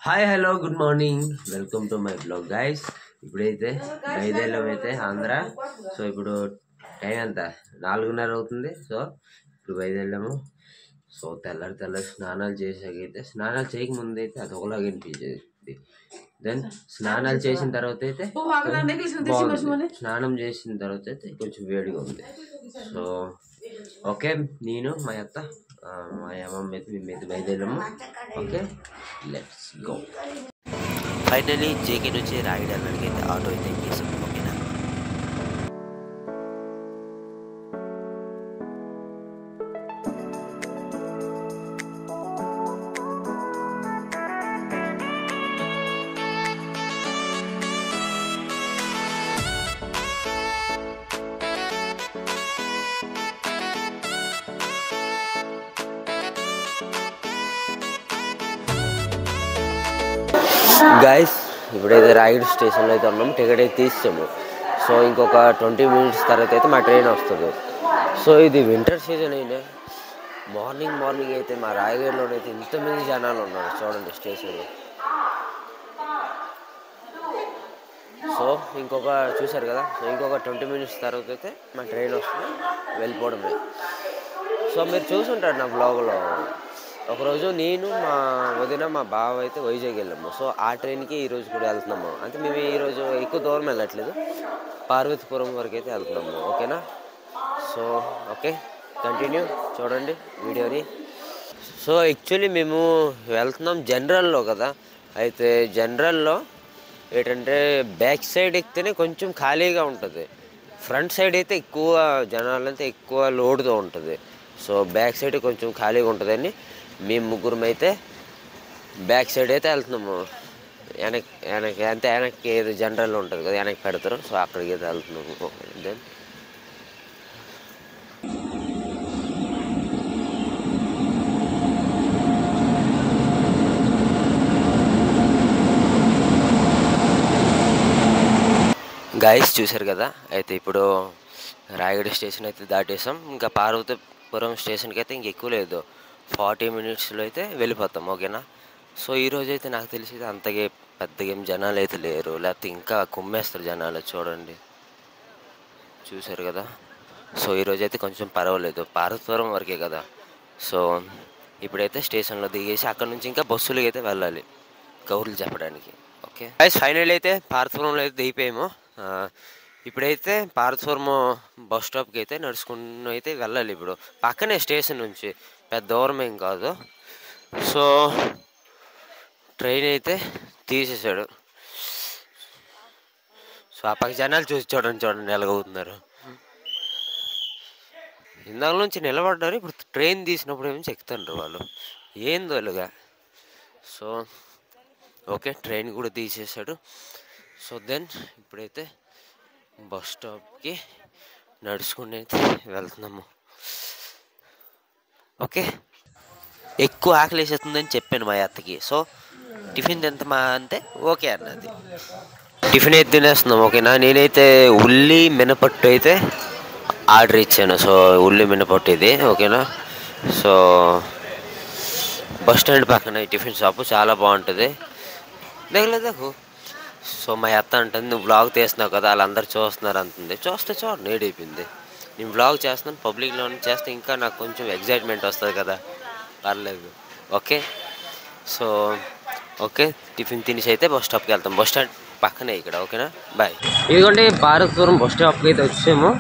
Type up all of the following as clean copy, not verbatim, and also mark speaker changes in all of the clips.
Speaker 1: Hi hello good morning welcome to my blog guys. ఇప్పుడైతే బయలుదేరం అయితే Andhra. So ఇప్పుడు time ఎంత 4:30 అవుతుంది. సో ఇప్పుడు బయలుదేరాము. సో తెల్లారి స్నానాలు చేసాకైతే స్నానాలు చేయకముందు అయితే అది ఒకలాగా అనిపించేది. దెన్ స్నానాలు చేసిన తర్వాత అయితే బాగుంది. స్నానం చేసిన తర్వాత అయితే కొంచెం వేడిగా ఉంది. సో ఓకే, నేను మా అత్త మా అమ్మమ్మ అయితే మేమైతే బయలుదేరాము. Okay, let's go.
Speaker 2: Finally JK నుంచి రాయడానికి అయితే ఆటో అయితే ఎక్కేసాం. ఓకేనా, గైస్ ఇప్పుడైతే రాయగడ స్టేషన్లో అయితే ఉన్నాము. టికెట్ అయితే తీసాము. సో ఇంకొక 20 minutes తర్వాత అయితే మా ట్రైన్ వస్తుంది. సో ఇది వింటర్ సీజన్ అయినా మార్నింగ్ అయితే మా రాయగడలో అయితే ఇంతమంది జనాలు ఉన్నారు చూడండి స్టేషన్లో. సో చూశారు కదా, సో ఇంకొక 20 minutes తర్వాత అయితే మా ట్రైన్ వస్తుంది, వెళ్ళిపోవడమే. సో మీరు చూసుంటారు నా బ్లాగ్లో, ఒకరోజు నేను మా వదిన మా బావ అయితే వైజాగ్ వెళ్ళాము. సో ఆ ట్రైన్కి ఈరోజు కూడా వెళ్తున్నాము. అంటే మేము ఈరోజు ఎక్కువ దూరం వెళ్ళట్లేదు, పార్వతీపురం వరకు అయితే వెళ్తున్నాము. ఓకేనా, సో ఓకే కంటిన్యూ చూడండి వీడియోని. సో యాక్చువల్లీ మేము వెళ్తున్నాం జనరల్లో కదా. అయితే జనరల్లో ఏంటంటే బ్యాక్ సైడ్ ఎక్కితేనే కొంచెం ఖాళీగా ఉంటుంది, ఫ్రంట్ సైడ్ అయితే ఎక్కువ జనాలు అయితే ఎక్కువ లోడ్తో ఉంటుంది. సో బ్యాక్ సైడ్ కొంచెం ఖాళీగా ఉంటుందని మేము ముగ్గురం అయితే బ్యాక్ సైడ్ అయితే వెళ్తున్నాము. వెనక్కి ఏదో జనరల్ ఉంటుంది కదా, వెనక్కి పెడతారు. సో అక్కడికి అయితే వెళ్తున్నాము. దెన్ గాయస్ చూశారు కదా, అయితే ఇప్పుడు రాయగడ స్టేషన్ అయితే దాటేసాం. ఇంకా పార్వతీపురం స్టేషన్కి అయితే ఇంకెక్కువ లేదు, 40 minutesలో అయితే వెళ్ళిపోతాం. ఓకేనా, సో ఈరోజు అయితే నాకు తెలిసి అంతగా పెద్దగా ఏం జనాలు అయితే లేరు, లేకపోతే ఇంకా కుమ్మేస్తారు జనాలు. చూడండి చూశారు కదా. సో ఈరోజు అయితే కొంచెం పర్వాలేదు, పార్వతీపురం వరకే కదా. సో ఇప్పుడైతే స్టేషన్లో దిగేసి అక్కడ నుంచి ఇంకా బస్సులకి అయితే వెళ్ళాలి కౌరులు చెప్పడానికి. ఓకే గైస్, ఫైనల్ అయితే పార్వతీపురంలో అయితే దిగిపోయాము. ఇప్పుడైతే పార్వతీపురం బస్ స్టాప్కి అయితే నడుచుకుని అయితే వెళ్ళాలి. ఇప్పుడు పక్కనే స్టేషన్ నుంచి, పెద్ద దూరం ఏం కాదు. సో ట్రైన్ అయితే తీసేసాడు. సో ఆ పక్క జనాలు చూడండి ఎలాగవుతున్నారు. ఇందాక నుంచి నిలబడ్డారు, ఇప్పుడు ట్రైన్ తీసినప్పుడు ఏమో ఎక్కుతారు వాళ్ళు, ఏందో ఇలాగా. సో ఓకే, ట్రైన్ కూడా తీసేసాడు. సో దెన్ ఇప్పుడైతే బస్ స్టాప్కి నడుచుకుని అయితే వెళ్తున్నాము. ఓకే, ఎక్కువ ఆకలి వేసేస్తుందని చెప్పాను మా అత్తకి. సో టిఫిన్ తింటామా అంటే ఓకే అన్నది. టిఫిన్ అయితే తినేస్తున్నాం. ఓకేనా, నేనైతే ఉల్లి మినపట్టు అయితే ఆర్డర్ ఇచ్చాను. సో ఉల్లి మినపట్టు ఇది. ఓకేనా, సో బస్ స్టాండ్ పక్కన ఈ టిఫిన్ షాపు చాలా బాగుంటుంది. మిగలేదు. సో మా అత్త అంటుంది, నువ్వు బ్లాగ్ తీస్తున్నావు కదా, వాళ్ళందరూ చూస్తున్నారు అంటుంది. చూడండి ఏడైపోయింది. నేను బ్లాగ్ చేస్తున్నాను, పబ్లిక్లో చేస్తే ఇంకా నాకు కొంచెం ఎగ్జైట్మెంట్ వస్తుంది కదా, పర్లేదు. ఓకే, సో ఓకే టిఫిన్ తినేసి అయితే బస్ స్టాప్కి వెళ్తాం. బస్ స్టాండ్ పక్కనే ఇక్కడ. ఓకేనా, బాయ్. ఇదిగోండి పార్వతీపురం బస్ స్టాప్కి అయితే వచ్చాము.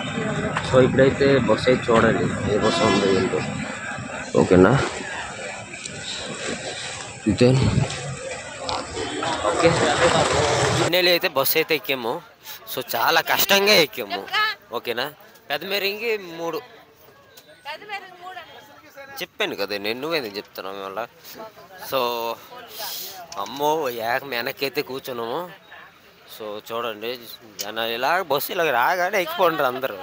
Speaker 2: సో ఇప్పుడైతే బస్ అయితే చూడండి ఏ బస్సు ఉందో ఏంటో. ఓకేనా, ఓకే ఫైనల్ అయితే బస్సు అయితే ఎక్కాము. సో చాలా కష్టంగా ఎక్కాము. ఓకేనా, పెద్దమేరింగి 3 చెప్పాను కదా నేను, నువ్వేందుకు చెప్తున్నావు వల్ల. సో అమ్మో వెనక్కి అయితే కూర్చున్నాము. సో చూడండి జనాలు ఇలా బస్సు ఇలాగ రాగానే ఎక్కిపోంటారు అందరూ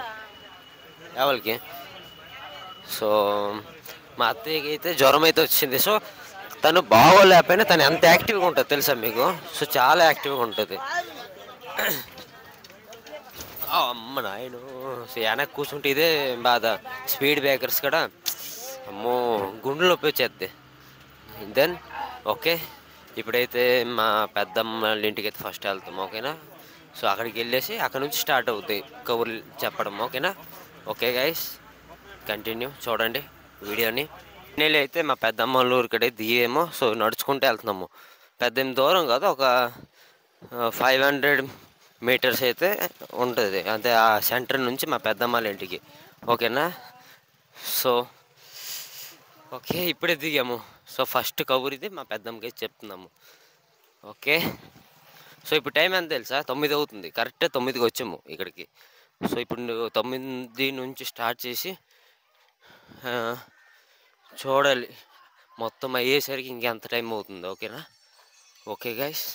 Speaker 2: ఎవరికి. సో మా అత్తయ్యకి అయితే జ్వరం అయితే వచ్చింది. సో తను బాగోలేకపోయినా తను ఎంత యాక్టివ్గా ఉంటుంది తెలుసా మీకు. సో చాలా యాక్టివ్గా ఉంటుంది. అమ్మ నాయను, సో వెనక్కి కూర్చుంటే ఇదే బాధ. స్పీడ్ బ్రేకర్స్ కూడా అమ్మో గుండెలు నొప్పి వచ్చేద్ది. దెన్ ఓకే ఇప్పుడైతే మా పెద్దమ్మ వాళ్ళ ఇంటికి అయితే ఫస్ట్ వెళ్తాం, ఓకేనా. సో అక్కడికి వెళ్ళేసి అక్కడ నుంచి స్టార్ట్ అవుతాయి కబుర్లు చెప్పడం, ఓకేనా. ఓకే గైస్, కంటిన్యూ చూడండి వీడియోని. నేను అయితే మా పెద్దమ్మ వాళ్ళ ఊరికడే దిగేమో, సో నడుచుకుంటూ వెళ్తున్నాము. పెద్ద దూరం కాదు, ఒక 500 మీటర్స్ అయితే ఉంటుంది అంతే ఆ సెంటర్ నుంచి మా పెద్దమ్మ వాళ్ళ ఇంటికి, ఓకేనా. సో ఓకే, ఇప్పుడే దిగాము. సో ఫస్ట్ కబుర్ ఇది మా పెద్దమ్మకి చెప్తున్నాము, ఓకే. సో ఇప్పుడు టైం ఎంత తెలుసా? 9 అవుతుంది, కరెక్ట్ 9కి వచ్చాము ఇక్కడికి. సో ఇప్పుడు 9 నుంచి స్టార్ట్ చేసి చూడాలి మొత్తం అయ్యేసరికి ఇంకెంత టైం అవుతుంది, ఓకేనా. ఓకే గైస్,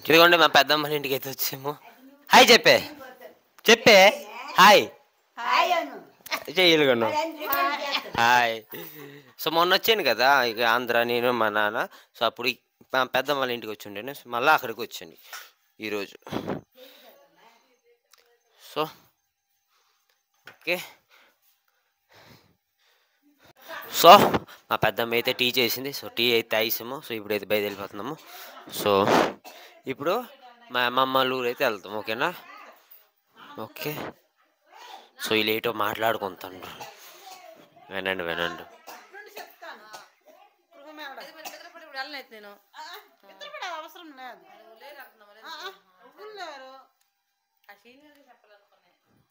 Speaker 2: ఇదిగోండి మా పెద్దమ్మ ఇంటికి అయితే వచ్చాము. హాయ్ చెప్పే, చెప్పే హాయ్ చెయ్యలుగను హాయ్. సో మొన్న వచ్చాను కదా ఇక ఆంధ్ర, నేను మా నాన్న. సో అప్పుడు మా పెద్దమ్మ వాళ్ళ ఇంటికి వచ్చి ఉండేను. మళ్ళీ అక్కడికి వచ్చాను ఈరోజు. సో ఓకే, సో మా పెద్దమ్మ అయితే టీ చేసింది. సో టీ అయితే తాగేసాము. సో ఇప్పుడైతే బయలుదేరిపోతున్నాము. సో ఇప్పుడు మా అమ్మమ్మ వాళ్ళ ఊరు అయితే వెళ్తాం, ఓకేనా. ఓకే, సో వీళ్ళు ఏటో మాట్లాడుకుంటాను, వినండి వినండి.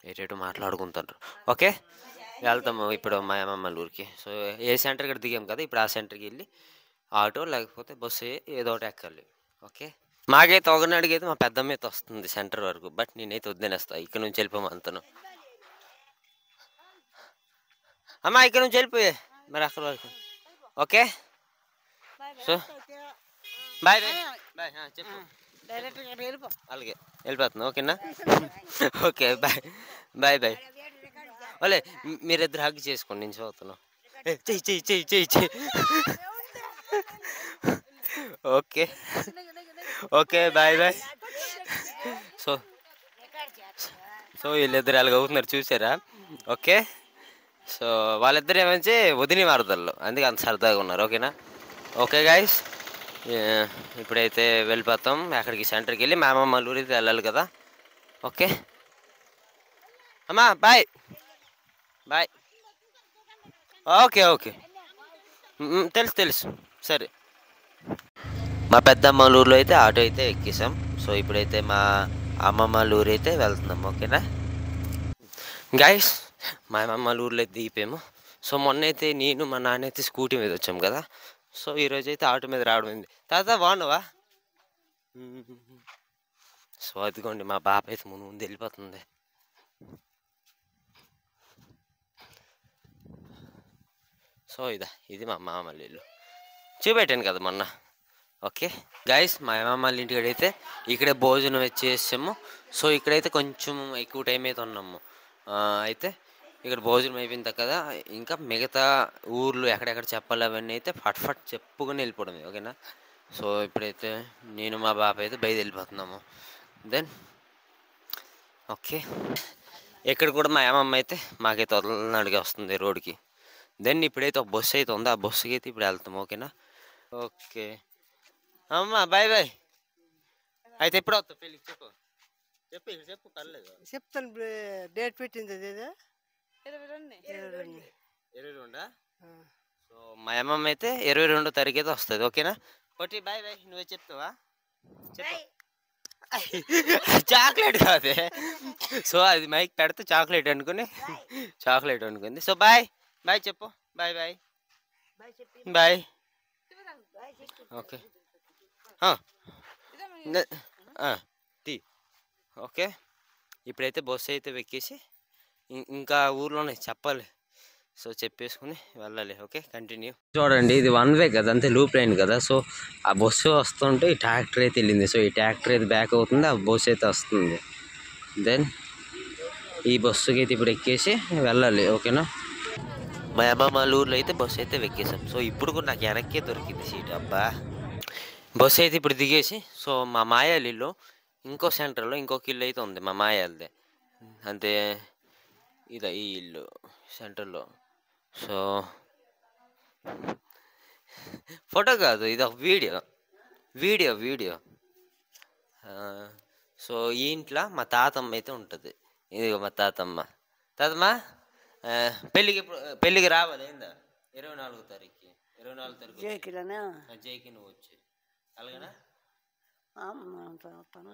Speaker 2: ఏటేటో మాట్లాడుకుంటారు, ఓకే. వెళ్తాము ఇప్పుడు మా అమ్మమ్మ ఊరికి. సో ఏ సెంటర్ ఇక్కడ దిగాం కదా, ఇప్పుడు ఆ సెంటర్కి వెళ్ళి ఆటో లేకపోతే బస్సు ఏదో ఒకటి ఎక్కాలి, ఓకే. మాకైతే ఒకనాడికి అయితే మా పెద్దమ్మ అయితే వస్తుంది సెంటర్ వరకు, బట్ నేనైతే వద్దనేస్తా. ఇక్కడ నుంచి వెళ్ళిపోమంతాను. అమ్మా ఇక్కడ నుంచి వెళ్ళిపోయే మరి అక్కడ వరకు, okay. So bye bye bye, చెప్పు. అలాగే వెళ్ళిపోతున్నా, ఓకేనా. Okay bye bye bye. ఓలే మీరిద్దరు హగ్ చేసుకోండి, నేను చదువుతున్నాను. చెయ్యి చెయ్యి చెయ్యి చెయ్యి చెయ్యి. Okay okay bye bye. So so వీళ్ళిద్దరు ఎలాగ అవుతున్నారు చూసారా, ఓకే. సో వాళ్ళిద్దరు ఏమంచి వదిని వారదల్లో, అందుకే అంత సరదాగా ఉన్నారు, ఓకేనా. ఓకే గాయస్, ఇప్పుడైతే వెళ్ళిపోతాం అక్కడికి సెంటర్కి వెళ్ళి మా అమ్మమ్మ ఊరు అయితే వెళ్ళాలి కదా, ఓకే. అమ్మా బాయ్ బాయ్. ఓకే ఓకే, తెలుసు తెలుసు, సరే. మా పెద్దమ్మ వాళ్ళ ఊర్లో అయితే ఆటో అయితే ఎక్కేసాం. సో ఇప్పుడైతే మా అమ్మమ్మ వాళ్ళ ఊరు అయితే వెళ్తున్నాం, ఓకేనా. గాయస్, మా అమ్మమ్మ వాళ్ళ ఊర్లో అయితే దిగిపోయాము. సో మొన్న అయితే నేను మా నాన్న అయితే స్కూటీ మీద వచ్చాం కదా. సో ఈరోజు అయితే ఆటో మీద రావడం అయింది. తాత బాగున్నావా? సో అదిగోండి మా బాప అయితే ముందు ముందు వెళ్ళిపోతుంది. సో ఇది మా మామల్లి ఇల్లు, చూపెట్టాను కదా మొన్న, ఓకే. గైస్, మా అమ్మమ్మ వాళ్ళ ఇంటికి అయితే ఇక్కడే భోజనం వచ్చేసాము. సో ఇక్కడైతే కొంచెం ఎక్కువ టైం అయితే ఉన్నాము. అయితే ఇక్కడ భోజనం అయిపోయింది కదా, ఇంకా మిగతా ఊర్లు ఎక్కడెక్కడ చెప్పాలి అవన్నీ అయితే ఫట్ ఫట్ చెప్పుకొని వెళ్ళిపోవడమే, ఓకేనా. సో ఇప్పుడైతే నేను మా బాబాయ్ అయితే బయట వెళ్ళిపోతున్నాము. దెన్ ఓకే, ఇక్కడ కూడా మా అమ్మమ్మ అయితే మాకైతే వదలనాడిగా వస్తుంది రోడ్డుకి. దెన్ ఇప్పుడైతే ఒక బస్సు అయితే ఉంది, ఆ బస్సుకి అయితే ఇప్పుడు వెళ్తాం, ఓకేనా. ఓకే అమ్మ బాయ్ బాయ్. అయితే ఎప్పుడు వస్తావు పెళ్ళికి చెప్పు, చెప్పు ఇక్కడ చెప్పు, పర్లేదు
Speaker 3: చెప్తాను. డేట్ పెట్టింది అది
Speaker 2: 22. సో మా అమ్మమ్మ అయితే 22వ తారీఖు అయితే వస్తుంది, ఓకేనా. ఒకటి బాయ్ బాయ్, నువ్వే చెప్తావా? చెప్పు. చాక్లెట్ కాదే, సో అది మైక్ పెడితే చాక్లెట్ అనుకుని చాక్లెట్ అనుకుంది. సో బాయ్ బాయ్ చెప్పు, బాయ్ బాయ్ బాయ్. ఓకే తీ, ఓకే. ఇప్పుడైతే బస్సు అయితే ఎక్కేసి ఇంకా ఊర్లోనే చెప్పాలి, సో చెప్పేసుకుని వెళ్ళాలి, ఓకే. కంటిన్యూ. చూడండి, ఇది 1 వే కదా, అంతే లూప్ లైన్ కదా. సో ఆ బస్సు వస్తుంటే ఈ ట్రాక్టర్ అయితే వెళ్ళింది. సో ఈ ట్రాక్టర్ అయితే బ్యాక్ అవుతుంది, ఆ బస్సు అయితే వస్తుంది. దెన్ ఈ బస్సుకి అయితే ఇప్పుడు ఎక్కేసి వెళ్ళాలి, ఓకేనా. మా అమ్మమ్మ ఊర్లో అయితే బస్సు అయితే ఎక్కేసాం. సో ఇప్పుడు కూడా నాకు వెనక్కే దొరికింది సీట్, అబ్బా. బస్సు అయితే ఇప్పుడు దిగేసి, సో మా మాయాల ఇల్లు ఇంకో సెంటర్లో ఇంకొక ఇల్లు అయితే ఉంది మా మాయాలదే, అంతే. ఈ ఇల్లు సెంటర్లో. సో ఫోటో కాదు, ఇది ఒక వీడియో. వీడియో వీడియో ఆ, సో ఈ ఇంట్లో మా తాతమ్మ అయితే ఉంటుంది. ఇదిగో మా తాతమ్మ. తాతమ్మ ఆ, పెళ్ళికి రావాలి ఏందా? 24 తారీఖుకి 24 తారీఖు
Speaker 3: జేకిలనా
Speaker 2: జైకి నువ్వు వచ్చి అలాగనా?
Speaker 3: వస్తాను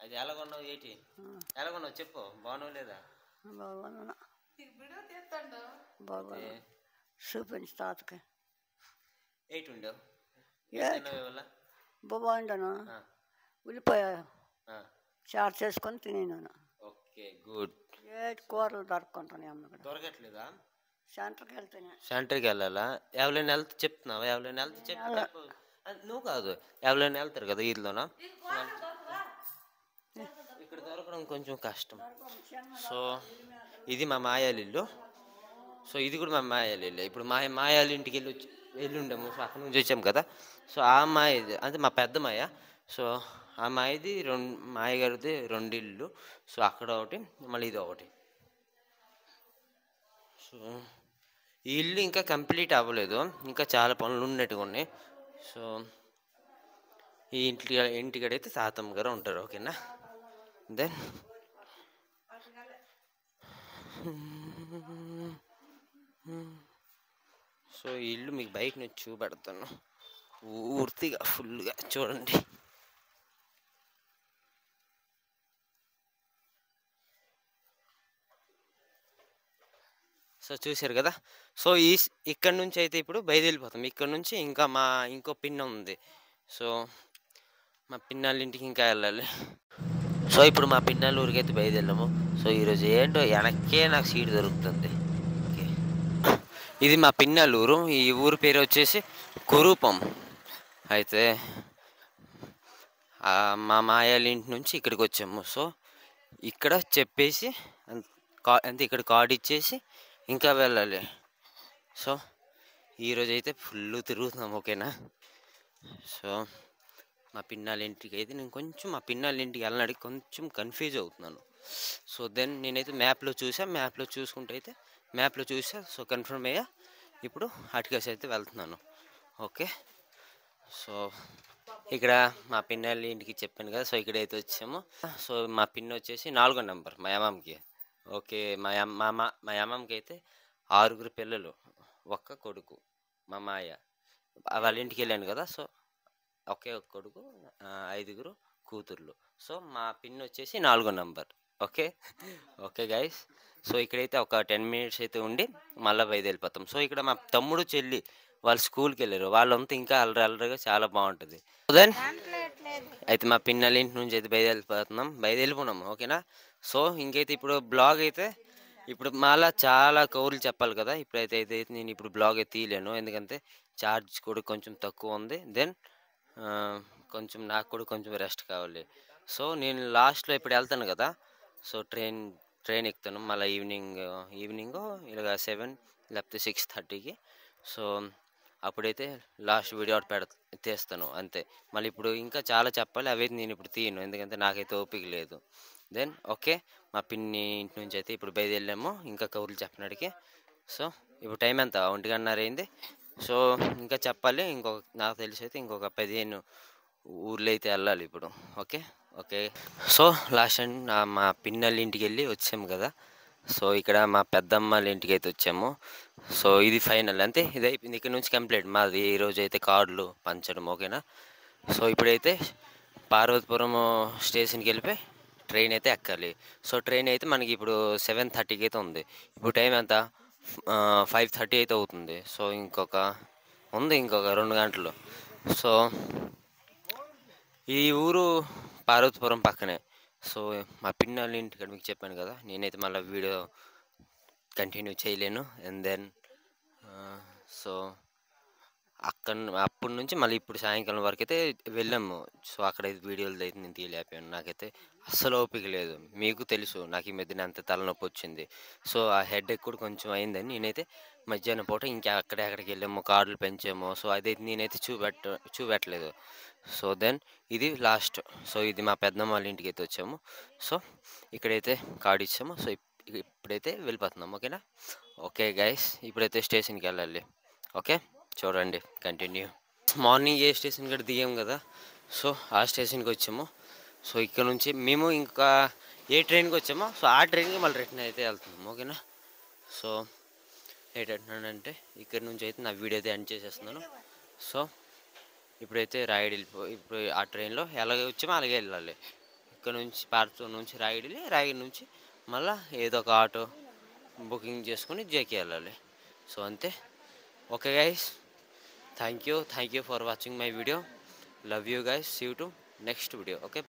Speaker 2: అది ఎలాగొన్నావు ఏంటి? ఎలాగొన్నావు చెప్పు, బాగున్నావు లేదా?
Speaker 3: బాగున్నా బాగున్నా చూపించి తాతకి
Speaker 2: ఎయిట్ ఉండవు వల్ల
Speaker 3: బాగుండను ఉల్లిపాయ చారు చేసుకొని తినేను.
Speaker 2: Okay good.
Speaker 3: ఏటి కూరలు దొరుకుంటాను అమ్మ
Speaker 2: దొరకట్లేదా?
Speaker 3: సెంటర్కి వెళ్తేనే.
Speaker 2: సెంటర్కి వెళ్ళాలా? ఎవరైనా వెళ్తే చెప్తున్నావా? ఎవరైనా వెళ్తే చెప్పు. నువ్వు కాదు, ఎవరైనా వెళ్తారు కదా వీధిలోనా, ఇక్కడ దొరకడం కొంచెం కష్టం. సో ఇది మా మాయాల ఇల్లు. సో ఇది కూడా మా మాయాల ఇల్లు. ఇప్పుడు మాయాల ఇంటికి వెళ్ళి ఉండము. సో అక్కడ నుంచి వచ్చాము కదా. సో ఆ మాయది అంటే మా పెద్ద మాయ. సో ఆ మాయది మాయగారిది 2 ఇల్లు. సో అక్కడ ఒకటి, మళ్ళీ ఇది ఒకటి. సో ఈ ఇల్లు ఇంకా కంప్లీట్ అవ్వలేదు, ఇంకా చాలా పనులు ఉన్నట్టుగా ఉన్నాయి. సో ఈ ఇంటికడైతే తాతమ్మ గారు ఉంటారు. ఓకేనా? దెన్ సో ఈ ఇల్లు మీకు బయట నుంచి చూపెడతాను పూర్తిగా ఫుల్గా చూడండి. సో చూశారు కదా. సో ఇక్కడ నుంచి అయితే ఇప్పుడు బయలుదేరిపోతాం. ఇక్కడ నుంచి ఇంకా ఇంకో పిన్న ఉంది. సో మా పిన్నాళ్ళ ఇంటికి ఇంకా వెళ్ళాలి. సో ఇప్పుడు మా పిన్నాళ్ళ ఊరికి అయితే బయలుదేరాము. సో ఈరోజు ఏంటో వెనక్కే నాకు సీట్ దొరుకుతుంది. ఓకే, ఇది మా పిన్నాళ్ళ ఊరు. ఈ ఊరు పేరు వచ్చేసి కురూపం. అయితే మా మాయాల ఇంటి నుంచి ఇక్కడికి వచ్చాము. సో ఇక్కడ చెప్పేసి అంతే, ఇక్కడ కార్డు ఇచ్చేసి ఇంకా వెళ్ళాలి. సో ఈరోజు అయితే ఫుల్ తిరుగుతున్నాం. ఓకేనా? సో మా పిన్నాళ్ళ ఇంటికి అయితే నేను కొంచెం మా పిన్నాళ్ళ ఇంటికి వెళ్ళడానికి కొంచెం కన్ఫ్యూజ్ అవుతున్నాను. సో దెన్ నేనైతే మ్యాప్లో చూసా. సో కన్ఫర్మ్ అయ్యా. ఇప్పుడు అటుకేసి అయితే వెళ్తున్నాను. ఓకే, సో ఇక్కడ మా పిన్నాళ్ళ ఇంటికి చెప్పాను కదా. సో ఇక్కడైతే వచ్చాము. సో మా పిన్ వచ్చేసి 4వ నెంబర్ మా అమ్మమ్మకి. ఓకే, మా అమ్మమ్మకి అయితే 6 పిల్లలు, 1 కొడుకు. మా మాయ వాళ్ళ ఇంటికి వెళ్ళాను కదా. సో ఒకే ఒక కొడుకు, 5 కూతుర్లు. సో మా పిన్ వచ్చేసి 4వ నెంబర్. Okay guys. సో ఇక్కడైతే ఒక 10 మినిట్స్ అయితే ఉండి మళ్ళీ బయలుదేరిపోతాం. సో ఇక్కడ మా తమ్ముడు చెల్లి వాళ్ళు స్కూల్కి వెళ్ళారు. వాళ్ళంతా ఇంకా అల్లరిగా చాలా బాగుంటుంది. దెన్ అయితే మా పిన్నల ఇంటి నుంచి అయితే బయలుదేరిపోయినాము. ఓకేనా? సో ఇంకైతే ఇప్పుడు బ్లాగ్ అయితే ఇప్పుడు మళ్ళీ చాలా కౌరులు చెప్పాలి కదా. ఇప్పుడైతే నేను ఇప్పుడు బ్లాగ్ అయితే తీయలేను, ఎందుకంటే ఛార్జ్ కూడా కొంచెం తక్కువ ఉంది. దెన్ కొంచెం నాకు కూడా కొంచెం రెస్ట్ కావాలి. సో నేను లాస్ట్లో ఇప్పుడు వెళ్తాను కదా. సో ట్రైన్ ఎక్కుతాను మళ్ళీ ఈవినింగ్ ఇలాగ 7 లేకపోతే 6:30కి. సో అప్పుడైతే లాస్ట్ వీడియో తీస్తాను అంతే. మళ్ళీ ఇప్పుడు ఇంకా చాలా చెప్పాలి, అవైతే నేను ఇప్పుడు తీయను, ఎందుకంటే నాకైతే ఓపిక లేదు. దెన్ ఓకే, మా పిన్ని ఇంటి నుంచి అయితే ఇప్పుడు బయలుదేరాము ఇంకా కౌరులు చెప్పినాడికి. సో ఇప్పుడు టైం ఎంత? 1:30 అయింది. సో ఇంకా చెప్పాలి, నాకు తెలిసి అయితే ఇంకొక 15 ఊర్లో అయితే వెళ్ళాలి ఇప్పుడు. ఓకే. సో లాస్ట్ టైం మా పిన్నళ్ళ ఇంటికి వెళ్ళి వచ్చాము కదా. సో ఇక్కడ మా పెద్దమ్మాళ్ళ ఇంటికి అయితే వచ్చాము. సో ఇది ఫైనల్, అంతే, ఇది అయిపోయింది. ఇక్కడ నుంచి కంప్లీట్ మాది ఈరోజు అయితే కార్డులు పంచడం. ఓకేనా? సో ఇప్పుడైతే పార్వతీపురం స్టేషన్కి వెళ్ళిపోయి ట్రైన్ అయితే ఎక్కాలి. సో ట్రైన్ అయితే మనకి ఇప్పుడు 7:30కి అయితే ఉంది. ఇప్పుడు టైం ఎంత? 5:30 అయితే అవుతుంది. సో ఇంకొక 2 గంటలు. సో ఈ ఊరు పార్వతీపురం పక్కనే. సో మా పిన్నళ్ళ ఇంటికి మీకు చెప్పాను కదా, నేనైతే మళ్ళీ వీడియో కంటిన్యూ చేయలేను. అండ్ దెన్ సో అప్పటి నుంచి మళ్ళీ ఇప్పుడు సాయంకాలం వరకు అయితే వెళ్ళాము. సో అక్కడైతే వీడియోలు అయితే నేను తీయలేకపోయాను, నాకైతే అస్సలు ఓపిక లేదు. మీకు తెలుసు నాకు ఈ మధ్యన అంత తలనొప్పి వచ్చింది. సో ఆ హెడేక్ కూడా కొంచెం అయిందని నేనైతే మధ్యాహ్నం పూట ఇంకా అక్కడికి వెళ్ళాము, కార్డులు పెంచాము. సో అదైతే నేనైతే చూపెట్టలేదు. సో దెన్ ఇది లాస్ట్. సో ఇది మా పెద్దమ్మ వాళ్ళ ఇంటికి అయితే వచ్చాము. సో ఇక్కడైతే కార్డు ఇచ్చాము. సో ఇప్పుడైతే వెళ్ళిపోతున్నాం. ఓకేనా? ఓకే గైస్, ఇప్పుడైతే స్టేషన్కి వెళ్ళాలి. ఓకే. చూడండి కంటిన్యూ. మార్నింగ్ ఏ స్టేషన్ కూడా దిగాం కదా, సో ఆ స్టేషన్కి వచ్చాము. సో ఇక్కడ నుంచి మేము ఇంకా ఏ ట్రైన్కి వచ్చామో సో ఆ ట్రైన్కి మళ్ళీ రిటర్న్ అయితే వెళ్తున్నాము. ఓకేనా. సో ఏంటంటున్నానంటే ఇక్కడ నుంచి అయితే నా వీడియో అయితే ఎండ్ చేసేస్తున్నాను. సో ఇప్పుడైతే రాయడి ఇప్పుడు ఆ ట్రైన్లో ఎలాగే వచ్చామో అలాగే వెళ్ళాలి. ఇక్కడ నుంచి పార్తూర్ నుంచి రాయడి నుంచి మళ్ళీ ఏదో ఒక ఆటో బుకింగ్ చేసుకుని జేకి వెళ్ళాలి. సో అంతే. Okay guys, thank you for watching my video. Love you guys. See you to next video. Okay.